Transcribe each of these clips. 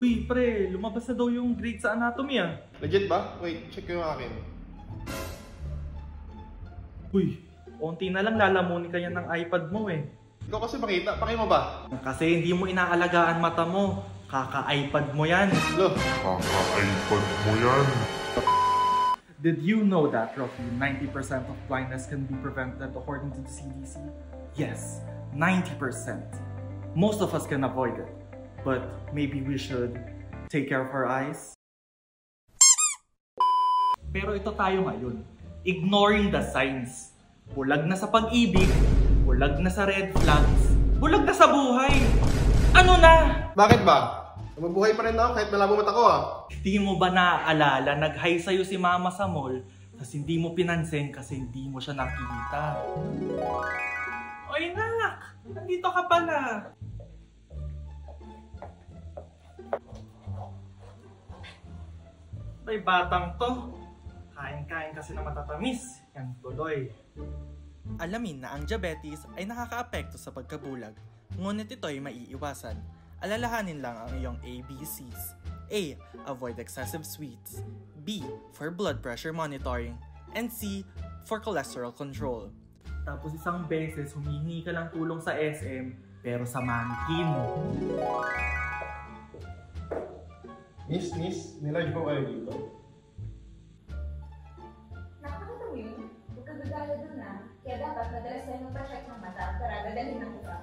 Uy, pre, lumabas na daw yung grade sa anatomy ah. Legit ba? Wait, check ko yung akin. Uy, konti na lang lalamunin ka yan ng iPad mo eh. Ikaw kasi makita, paki mo ba? Kasi hindi mo inaalagaan mata mo. Kaka-iPad mo yan. Lo. Kaka-iPad mo yan. Did you know that roughly 90% of blindness can be prevented according to the CDC? Yes, 90%. Most of us can avoid it. But maybe we should take care of our eyes. Pero ito tayo ngayon. Ignoring the signs. Bulag na sa pag-ibig, bulag na sa red flags, bulag na sa buhay. Ano na? Bakit ba? Mabuhay pa rin ako kahit malabo mata ko ah. Hindi mo ba naaalala, nag-hi sa'yo si mama sa mall, tapos hindi mo pinansin kasi hindi mo siya nakita. Oy nak, nandito ka pala. May batang to. Kain-kain kasi na matatamis. Yan tuloy. Alamin na ang diabetes ay nakakaapekto sa pagkabulag, ngunit ito ay maiiwasan. Alalahanin lang ang iyong ABCs. A. Avoid excessive sweets. B. For blood pressure monitoring. And C. For cholesterol control. Tapos isang beses humihingi ka lang tulong sa SM pero sa mannequin. Miss, nilarge po kayo dito. Nakakita mo yun? Huwag ka gagala dun na. Kaya dapat madalas tayo magpa-check ng mata para dadalhin ng utak.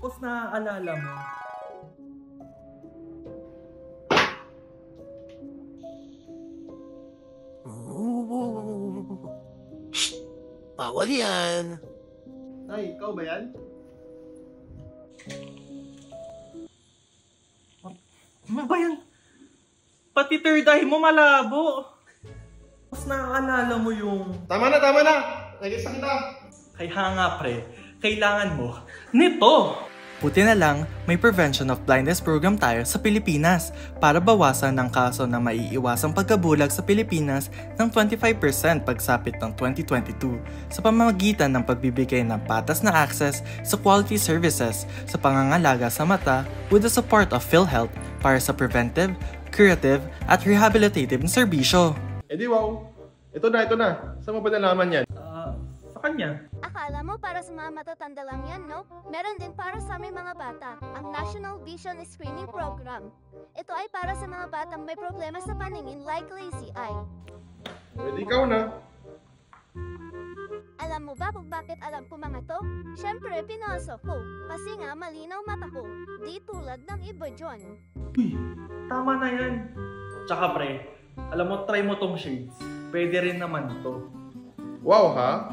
Tapos naaalala mo, Bawal yan. Ay, ikaw ba yan? ano ba yan? Pati third eye mo malabo. Tapos naaalala mo yung... Tama na! Nagisa kita! Kaya nga pre, kailangan mo nito. Buti na lang, may prevention of blindness program tayo sa Pilipinas para bawasan ng kaso na maiiwasang pagkabulag sa Pilipinas ng 25% pagsapit ng 2022 sa pamamagitan ng pagbibigay ng patas na access sa quality services sa pangangalaga sa mata with the support of PhilHealth para sa preventive, curative, at rehabilitative na serbisyo. Eh di wow! Ito na. Saan mo ba nalaman yan? Sa kanya. Akala mo para sa mga matatanda lang yan, no? Meron din para sa aming mga bata, ang National Vision Screening Program. Ito ay para sa mga batang may problema sa paningin like lazy eye. Pwede ikaw na. Alam mo ba kung bakit alam ko mga to? Siyempre, pinasok ko. Kasi nga malinaw mata ko. Di tulad ng iba dyan. Uy, tama na yan. Tsaka pre, alam mo, try mo tong shades. Pwede rin naman to. Wow ha?